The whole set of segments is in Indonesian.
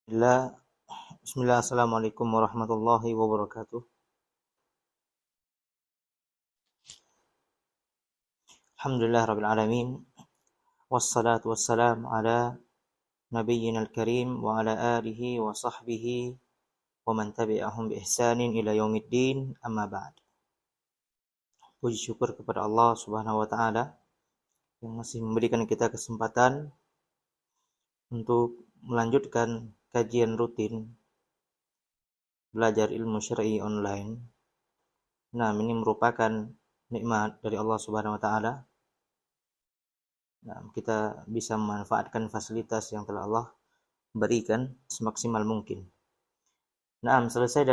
Bismillah, Assalamualaikum warahmatullahi wabarakatuh. Alhamdulillah Rabbil Alamin. Wassalatu wassalam ala nabiyyina al-karim wa ala alihi wa sahbihi wa man tabi'ahum bi ihsanin ila yaumiddin, amma ba'd. Puji syukur kepada Allah Subhanahu wa taala yang masih memberikan kita kesempatan untuk melanjutkan kajian rutin belajar ilmu syar'i online. Nah, ini merupakan nikmat dari Allah Subhanahu wa taala. Nah, kita bisa memanfaatkan fasilitas yang telah Allah berikan semaksimal mungkin. Nah, selesai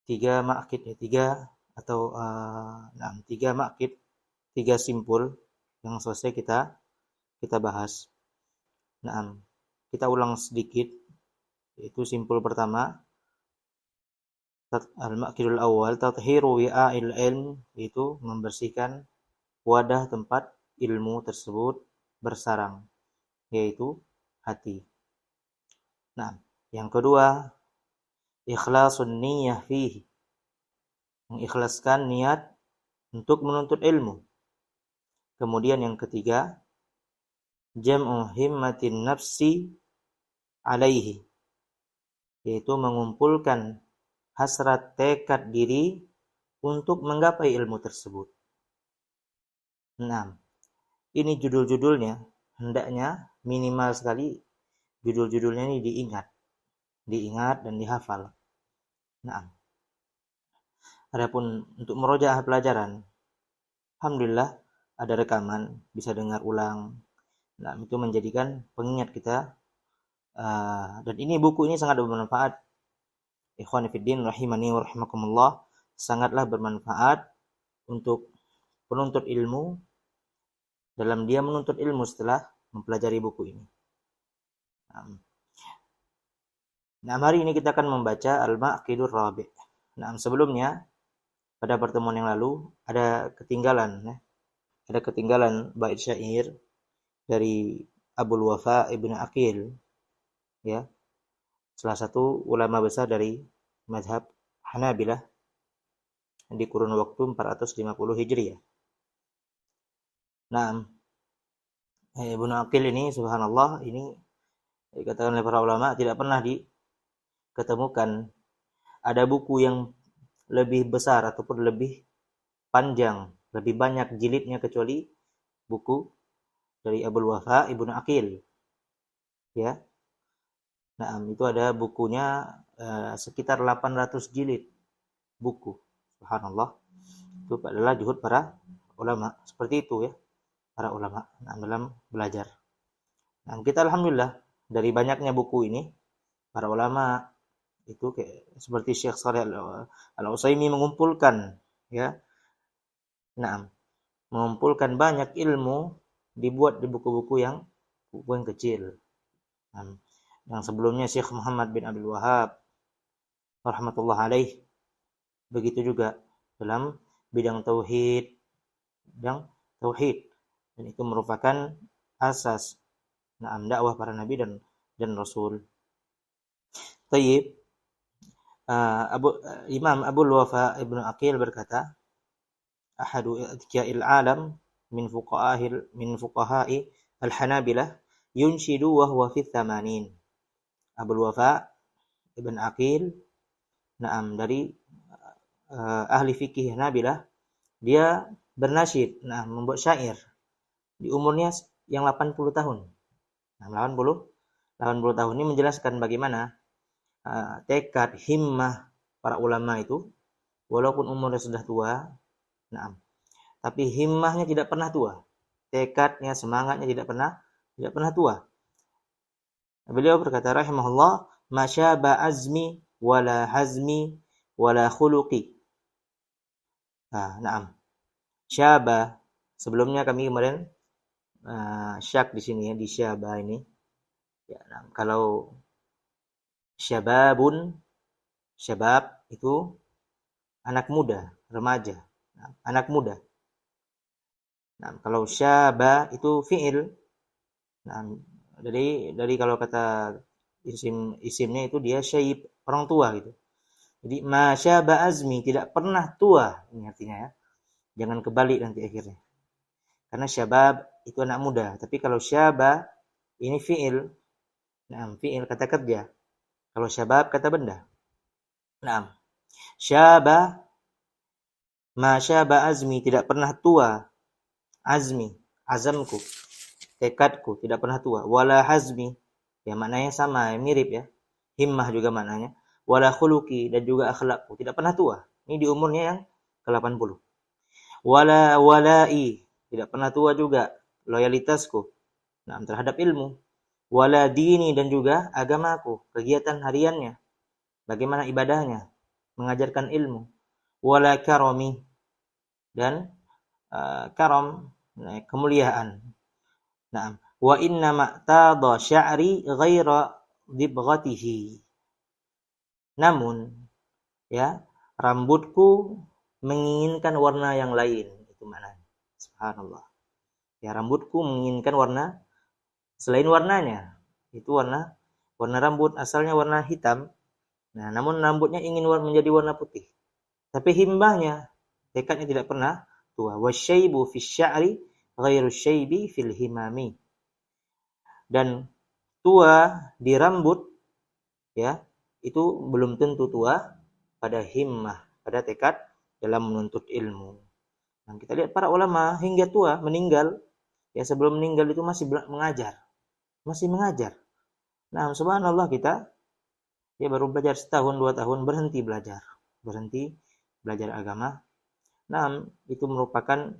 tiga makkid ya, tiga simpul yang selesai kita bahas. Nah, kita ulang sedikit, yaitu simpul pertama, al-ma'kidul awal, tathiru wi'a'il ilm, itu membersihkan wadah tempat ilmu tersebut bersarang, yaitu hati. Nah, yang kedua, ikhlasun niyyah fihi, mengikhlaskan niat untuk menuntut ilmu. Kemudian yang ketiga, jam'u himmatin nafsi alaihi, yaitu mengumpulkan hasrat tekad diri untuk menggapai ilmu tersebut. Nah, ini judul-judulnya hendaknya minimal sekali judul-judulnya ini diingat dan dihafal. Nah, adapun untuk murojaah pelajaran, alhamdulillah ada rekaman, bisa dengar ulang. Nah, itu menjadikan pengingat kita, dan ini buku ini sangat bermanfaat. Ikhwani fiddin rahimani wa rahimakumullah, sangatlah bermanfaat untuk penuntut ilmu dalam dia menuntut ilmu setelah mempelajari buku ini. Nah, hari ini kita akan membaca Al-Maqidur Rabi'. Nah, sebelumnya pada pertemuan yang lalu ada ketinggalan bait syair dari Abul Wafa Ibnu Aqil, ya, salah satu ulama besar dari mazhab Hanabilah di kurun waktu 450 Hijriah. Nah, Ibnu Aqil ini subhanallah, ini dikatakan oleh para ulama tidak pernah diketemukan ada buku yang lebih besar ataupun lebih panjang, lebih banyak jilidnya kecuali buku dari Abul Wafa Ibnu Aqil, ya. Nah, itu ada bukunya sekitar 800 jilid buku. Subhanallah. Itu adalah juhud para ulama. Seperti itu ya, para ulama dalam belajar. Nah, kita alhamdulillah dari banyaknya buku ini, para ulama itu seperti Syekh Shalih Al-Utsaimin mengumpulkan, ya. Nah, mengumpulkan banyak ilmu dibuat di buku-buku yang kecil. Nah, yang sebelumnya Syekh Muhammad bin Abdul Wahhab rahmatullah alaih, begitu juga dalam bidang tauhid, dan itu merupakan asas dakwah para nabi dan rasul. Tayyib, Imam Abul Wafa Ibnu Aqil berkata, ahadu atqiya'il alam min fuqaha'i al-Hanabilah yunshidu wa huwa fi 80. Abul Wafa Ibn Aqil, dari ahli fikih Hanabilah, dia bernasyid, membuat syair di umurnya yang 80 tahun. 80 tahun ini menjelaskan bagaimana tekad himmah para ulama itu, walaupun umurnya sudah tua, tapi himmahnya tidak pernah tua. Tekadnya, semangatnya tidak pernah tua. Beliau berkata rahimahullah, masyaba azmi wala hazmi wala khuluqi. Syaba, sebelumnya kami kemarin syak di sini ya, di syaba ini. Ya, kalau syabab itu anak muda, remaja, anak muda. Nah, kalau syaba itu fi'il. Nah, dari kalau kata isimnya itu dia syaib, orang tua gitu. Jadi ma syaba azmi, tidak pernah tua, ini artinya ya. Jangan kebalik nanti akhirnya. Karena syabab itu anak muda, tapi kalau syaba ini fi'il. Nah, fi'il kata kerja. Kalau syabab kata benda. Nah, syaba ma syaba azmi, tidak pernah tua. Azmi, azamku, tekadku tidak pernah tua. Wala hazmi, ya maknanya sama, mirip ya. Himmah juga maknanya. Wala khuluqi, dan juga akhlakku tidak pernah tua. Ini di umurnya yang ke-80. Wala walai, tidak pernah tua juga loyalitasku terhadap ilmu. Wala dini, dan juga agamaku, kegiatan hariannya, bagaimana ibadahnya, mengajarkan ilmu. Wala karami, dan karam, kemuliaan. Naam. Wa inna ma'tada sya'ri ghaira dibghatihi. Namun ya, rambutku menginginkan warna yang lain, itu maknanya. Subhanallah. Ya, rambutku menginginkan warna selain warnanya. Itu warna rambut asalnya warna hitam. Nah, namun rambutnya ingin menjadi warna putih. Tapi himbahnya, tekadnya tidak pernah tua. Wasyaibu fi sya'ri ghairu syaibi fil himami. Dan tua di rambut ya, itu belum tentu tua pada himmah, pada tekad dalam menuntut ilmu. Nah, kita lihat para ulama hingga tua meninggal, ya sebelum meninggal itu masih mengajar. Masih mengajar. Nah, subhanallah kita ya baru belajar setahun, 2 tahun berhenti belajar agama. Nah, itu merupakan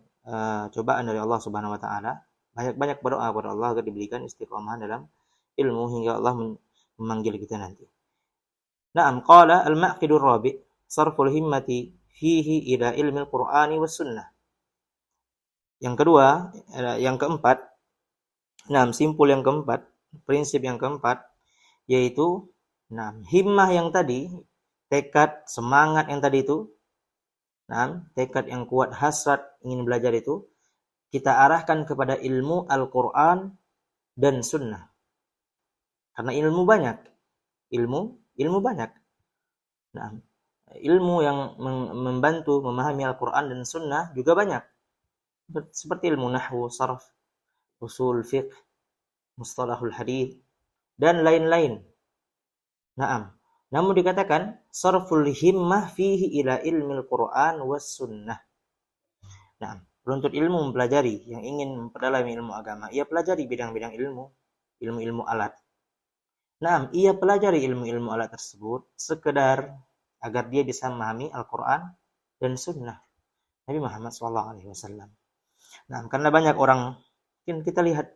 cobaan dari Allah Subhanahu wa taala. Banyak-banyak berdoa kepada Allah agar diberikan istiqomah dalam ilmu hingga Allah memanggil kita nanti. Naam, qala al-maqidur rabi' sarful himmati fihi ila ilmi al-Qur'ani was sunnah. Yang kedua, yang keempat, simpul yang keempat, prinsip yang keempat, yaitu himmah yang tadi, tekad, semangat yang tadi itu, tekad yang kuat, hasrat ingin belajar itu, kita arahkan kepada ilmu Al-Quran dan Sunnah. Karena ilmu banyak. Ilmu banyak. Ilmu yang membantu memahami Al-Quran dan Sunnah juga banyak. Seperti ilmu nahwu, sarf, usul fiqh, mustalahul hadith, dan lain-lain. Namun dikatakan sarful himmah fihi ila ilmil Qur'an was sunnah. Penuntut ilmu mempelajari, yang ingin memperdalami ilmu agama, ia pelajari bidang-bidang ilmu alat. Ia pelajari ilmu-ilmu alat tersebut sekedar agar dia bisa memahami Al-Qur'an dan sunnah Nabi Muhammad SAW. Karena banyak orang, mungkin kita lihat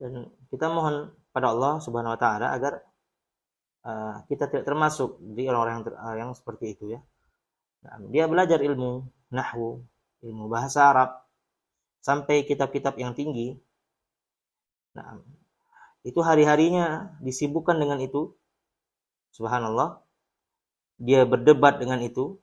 dan kita mohon pada Allah Subhanahu wa taala agar kita tidak termasuk di orang-orang yang seperti itu ya. Dia belajar ilmu nahwu, ilmu bahasa Arab sampai kitab-kitab yang tinggi. Itu hari-harinya disibukkan dengan itu. Subhanallah. Dia berdebat dengan itu.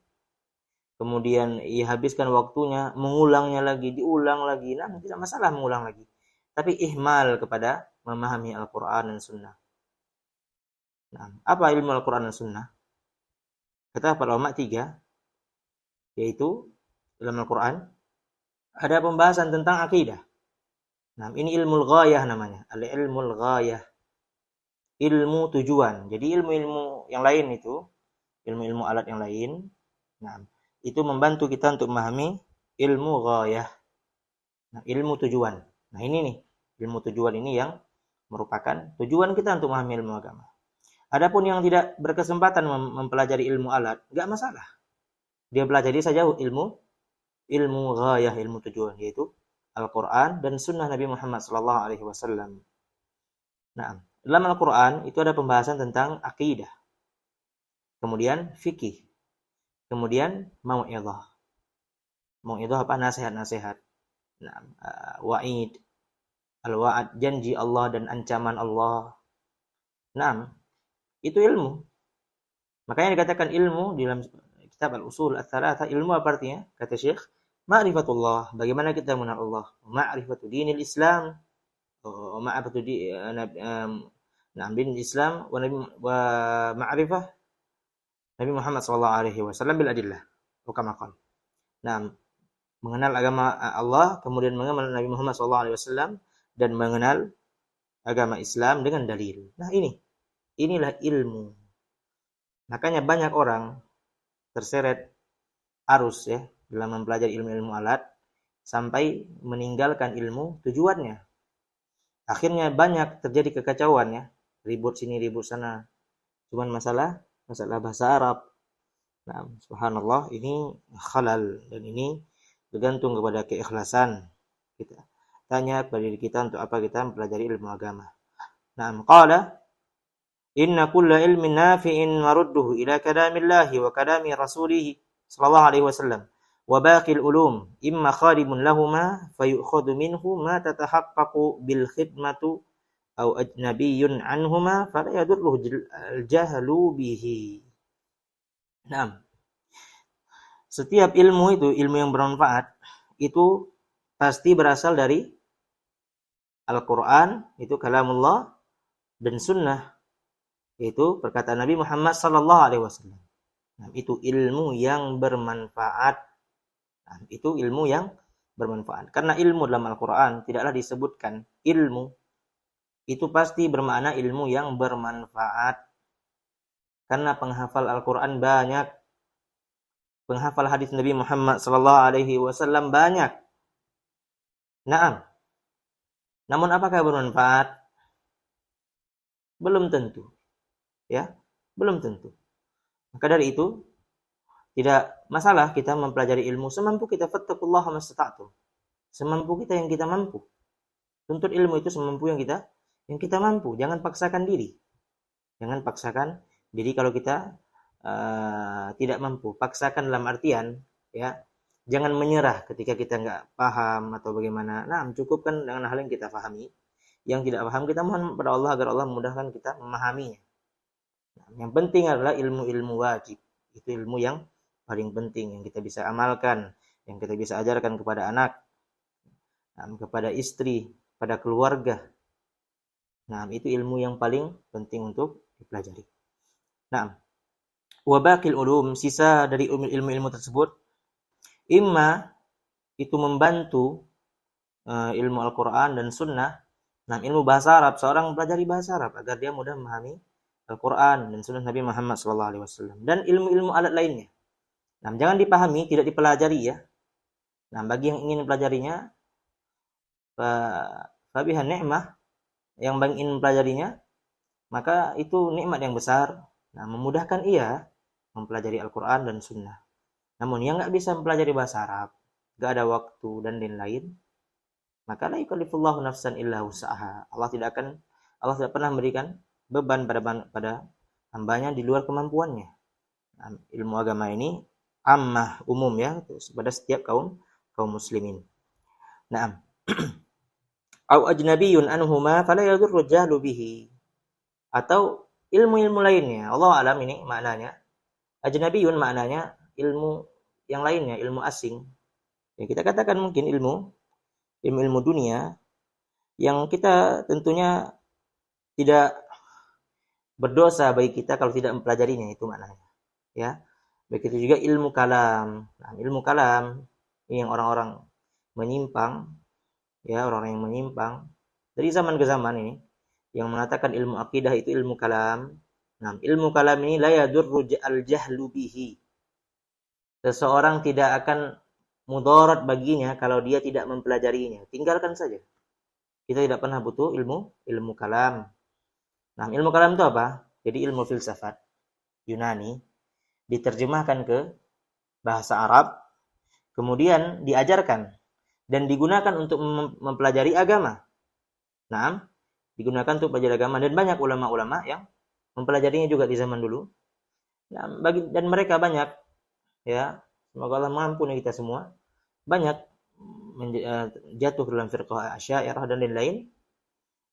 Kemudian ia habiskan waktunya mengulangnya lagi, diulang lagi. Tidak masalah mengulang lagi. Tapi ihmal kepada memahami Al-Qur'an dan Sunnah. Apa ilmu Al-Quran dan Sunnah? Kata para ulama 3, yaitu dalam Al-Quran ada pembahasan tentang akidah. Ini ilmu ghayah namanya, al-ilmul ghayah, ilmu tujuan. Jadi ilmu-ilmu yang lain itu, ilmu-ilmu alat yang lain, itu membantu kita untuk memahami ilmu ghayah, ilmu tujuan. Ini nih, ilmu tujuan ini yang merupakan tujuan kita untuk memahami ilmu agama. Adapun yang tidak berkesempatan mempelajari ilmu alat, enggak masalah. Dia pelajari saja ilmu ghayah, ilmu tujuan, yaitu Al-Quran dan Sunnah Nabi Muhammad SAW. Dalam Al-Quran itu ada pembahasan tentang akidah, kemudian fikih, kemudian mau'idhah. Mau'idhah apa? Nasihat-nasihat. Wa'id, al-wa'ad, janji Allah dan ancaman Allah. Itu ilmu. Makanya dikatakan ilmu di dalam kitab Al-Usul Ats-Tsalatsah, ilmu apa artinya? Kata Syekh, ma'rifatullah, bagaimana kita mengenal Allah, ma'rifatu dinil Islam, ma'rifatu di dinil Islam wa ma'rifah Nabi Muhammad sallallahu alaihi wasallam bil adillah. Kama qala. Nah, mengenal agama Allah, kemudian mengenal Nabi Muhammad sallallahu alaihi wasallam dan mengenal agama Islam dengan dalil. Nah, inilah ilmu. Makanya banyak orang terseret arus ya dalam mempelajari ilmu-ilmu alat sampai meninggalkan ilmu tujuannya. Akhirnya banyak terjadi kekacauan ya, ribut sini ribut sana. Cuman masalah bahasa Arab. Nah, subhanallah, ini khalal dan ini bergantung kepada keikhlasan kita. Tanya kepada diri kita untuk apa kita mempelajari ilmu agama. Nah, qala inna kulla ilmin nafi'in marudduhu ila kalamillahi wa kalami rasulih sallallahu alaihi wasallam wa baqil ulum imma khadimun lahumā fayu'khadhu minhu ma tatahaqqaqu bil khidmatu aw ajnabiyyun anhuma fala yadurruhu al-jahlu bihi. Nah, setiap ilmu itu, ilmu yang bermanfaat itu pasti berasal dari Al-Qur'an, itu kalamullah, dan sunnah, itu perkataan Nabi Muhammad sallallahu alaihi wasallam. Nah, itu ilmu yang bermanfaat. Nah, itu ilmu yang bermanfaat. Karena ilmu dalam Al-Qur'an tidaklah disebutkan ilmu, itu pasti bermakna ilmu yang bermanfaat. Karena penghafal Al-Qur'an banyak, penghafal hadis Nabi Muhammad sallallahu alaihi wasallam banyak. Naam. Namun apakah bermanfaat? Belum tentu. Ya, belum tentu. Maka dari itu tidak masalah kita mempelajari ilmu semampu kita, fattaqullaha mastata'tum. Semampu kita yang kita mampu. Tuntut ilmu itu semampu yang kita mampu. Jangan paksakan diri. Jangan paksakan diri kalau kita tidak mampu. Paksakan dalam artian ya, jangan menyerah ketika kita nggak paham atau bagaimana. Nah, cukupkan dengan hal yang kita pahami. Yang tidak paham kita mohon kepada Allah agar Allah memudahkan kita memahaminya. Nah, yang penting adalah ilmu-ilmu wajib. Itu ilmu yang paling penting yang kita bisa amalkan, yang kita bisa ajarkan kepada anak, kepada istri, pada keluarga. Nah, itu ilmu yang paling penting untuk dipelajari. Nah, wa baqil ulum, sisa dari ilmu-ilmu tersebut, imma itu membantu ilmu Al-Qur'an dan sunnah. Nah, ilmu bahasa Arab, seorang mempelajari bahasa Arab agar dia mudah memahami Al-Quran dan sunnah Nabi Muhammad SAW. Dan ilmu-ilmu alat lainnya. Nah, jangan dipahami, tidak dipelajari ya. Nah, bagi yang ingin mempelajarinya, fabiha ni'mah, yang ingin mempelajarinya, maka itu nikmat yang besar. Nah, memudahkan ia mempelajari Al-Quran dan sunnah. Namun yang nggak bisa mempelajari bahasa Arab, nggak ada waktu dan lain-lain, maka la yukallifullahu nafsan illa wus'aha. Allah tidak pernah memberikan beban pada hambanya di luar kemampuannya. Nah, ilmu agama ini ammah, umum ya, pada setiap kaum muslimin. Naam. Au ajnabiyyun anhuma fala yadurru jahlu bihi. Atau ilmu-ilmu lainnya. Allah alam ini maknanya. Ajnabiyyun maknanya ilmu yang lainnya, ilmu asing. Ya, kita katakan mungkin ilmu dunia yang kita tentunya tidak berdosa bagi kita kalau tidak mempelajarinya, itu maknanya. Ya. Begitu juga ilmu kalam. Nah, ilmu kalam ini yang orang-orang menyimpang, ya, orang-orang yang menyimpang dari zaman ke zaman ini yang mengatakan ilmu akidah itu ilmu kalam. Nah, ilmu kalam ini la yadurru al-jahlu bihi. Seseorang tidak akan mudarat baginya kalau dia tidak mempelajarinya. Tinggalkan saja. Kita tidak pernah butuh ilmu kalam. Nah, ilmu kalam itu apa? Jadi ilmu filsafat Yunani diterjemahkan ke bahasa Arab, kemudian diajarkan dan digunakan untuk mempelajari agama. Nah, digunakan untuk belajar agama, dan banyak ulama-ulama yang mempelajarinya juga di zaman dulu. Nah, dan mereka banyak, ya, semoga Allah mengampuni kita semua, banyak jatuh dalam firqah Asy'ariyah dan lain-lain.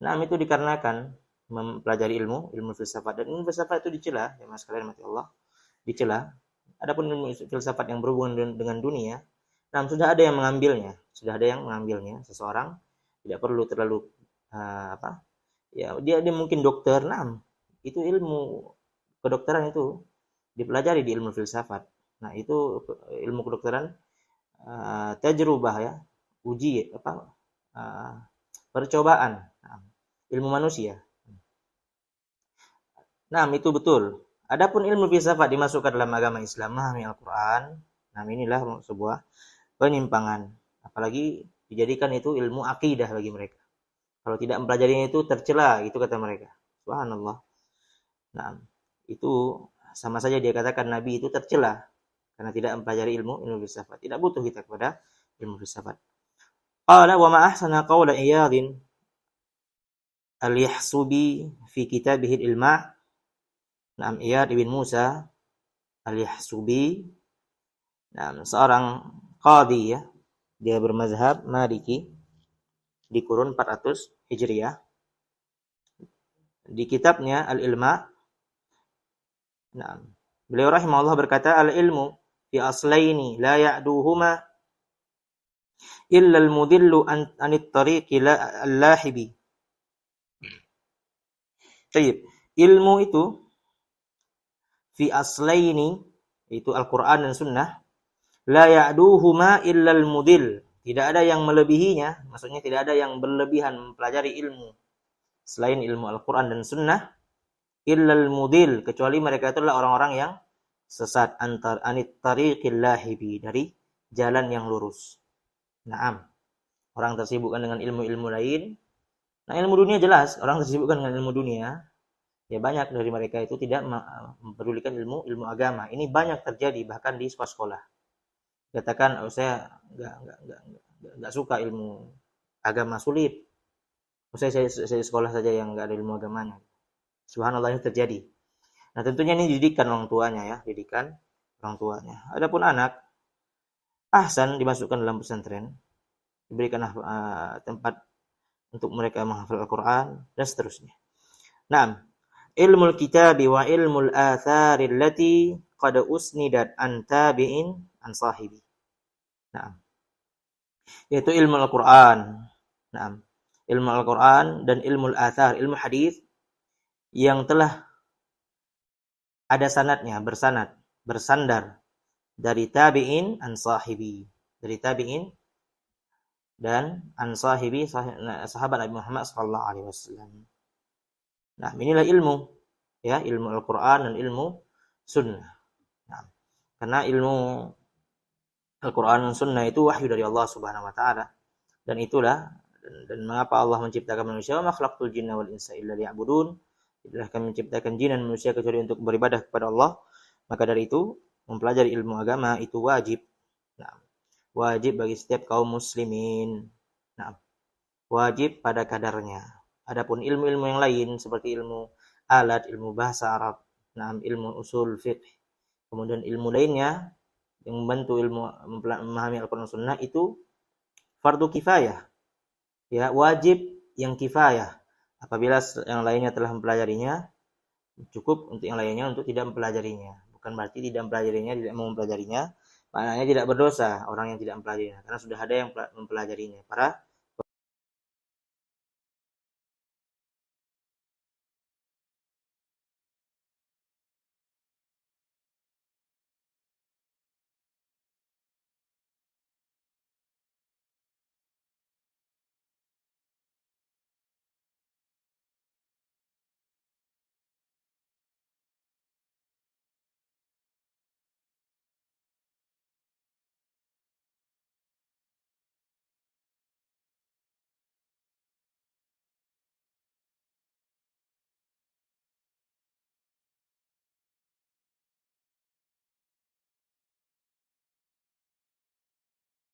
Nah, itu dikarenakan mempelajari ilmu filsafat, dan ilmu filsafat itu dicela, ya Mas kalian mati Allah, dicela. Adapun ilmu filsafat yang berhubungan dengan dunia, Nah, sudah ada yang mengambilnya, seseorang tidak perlu terlalu apa? Ya, dia mungkin dokter, nah, itu ilmu kedokteran itu dipelajari di ilmu filsafat. Nah, itu ilmu kedokteran tajrubah ya, uji apa? Percobaan. Nah, ilmu manusia. Nah, itu betul. Adapun ilmu filsafat dimasukkan dalam agama Islam, memahami Al-Qur'an. Nah, inilah sebuah penyimpangan. Apalagi dijadikan itu ilmu akidah bagi mereka. Kalau tidak mempelajarinya itu tercela, gitu kata mereka. Subhanallah. Nah, itu sama saja dia katakan Nabi itu tercela karena tidak mempelajari ilmu filsafat. Tidak butuh kita kepada ilmu filsafat. Qala wa ma ahsana qawla Iyadin al-Yahsubi fi kitabih al-Ilma'. Naam, Iyad ibn Musa al-Yahsubi, nah, seorang qadhi ya. Dia bermazhab Maliki di kurun 400 Hijriah. Di kitabnya Al-Ilma', nah, beliau rahimahullah berkata, al-ilmu fi aslaini la ya'duhuma illa al-mudillu anit tariqi al-lahibi. Baik, ilmu itu fi aslaini, itu Al-Qur'an dan Sunnah, la ya'duhuma illa al-mudil, tidak ada yang melebihinya, maksudnya tidak ada yang berlebihan mempelajari ilmu selain ilmu Al-Qur'an dan Sunnah, illa al-mudil, kecuali mereka itulah orang-orang yang sesat anit tariqil lahibi, dari jalan yang lurus. Naam. Orang tersibukkan dengan ilmu-ilmu lain. Nah, ilmu dunia jelas, orang tersibukkan dengan ilmu dunia. Ya, banyak dari mereka itu tidak mempedulikan ilmu agama. Ini banyak terjadi bahkan di sekolah-sekolah. Katakan, saya enggak suka ilmu agama, sulit. Saya sekolah saja yang enggak ada ilmu agamanya. Subhanallah, ini terjadi. Nah, tentunya ini didikan orang tuanya ya, didikan orang tuanya. Adapun anak, ahsan dimasukkan dalam pesantren, diberikan tempat untuk mereka menghafal Al-Qur'an dan seterusnya. Naam, ilmul kitabi wa ilmul athari allati qad usnidat an tabi'in an sahibi. Naam. Yaitu ilmu Al-Qur'an. Naam. Ilmu Al-Qur'an dan ilmu athar, ilmu hadis yang telah ada sanadnya, bersandar dari tabi'in an sahibi, dari tabi'in dan an sahibi, sahabat Nabi Muhammad sallallahu alaihi wasallam. Nah, inilah ilmu ya, ilmu Al-Qur'an dan ilmu sunnah. Nah, karena ilmu Al-Qur'an dan sunnah itu wahyu dari Allah Subhanahu wa taala. Dan itulah dan mengapa Allah menciptakan manusia, wa ma khalaqtul jinna wal insa illa liya'budun. Itulah kami menciptakan jin dan manusia kecuali untuk beribadah kepada Allah. Maka dari itu, mempelajari ilmu agama itu wajib. Nah, wajib bagi setiap kaum muslimin. Nah, wajib pada kadarnya. Adapun ilmu-ilmu yang lain seperti ilmu alat, ilmu bahasa Arab, nah, ilmu usul fiqh, kemudian ilmu lainnya yang membantu ilmu memahami Al-Qur'an Sunnah itu fardu kifayah. Ya, wajib yang kifayah. Apabila yang lainnya telah mempelajarinya, cukup untuk yang lainnya untuk tidak mempelajarinya. Bukan berarti tidak mempelajarinya, tidak mau mempelajarinya, maknanya tidak berdosa orang yang tidak mempelajarinya, karena sudah ada yang mempelajarinya, para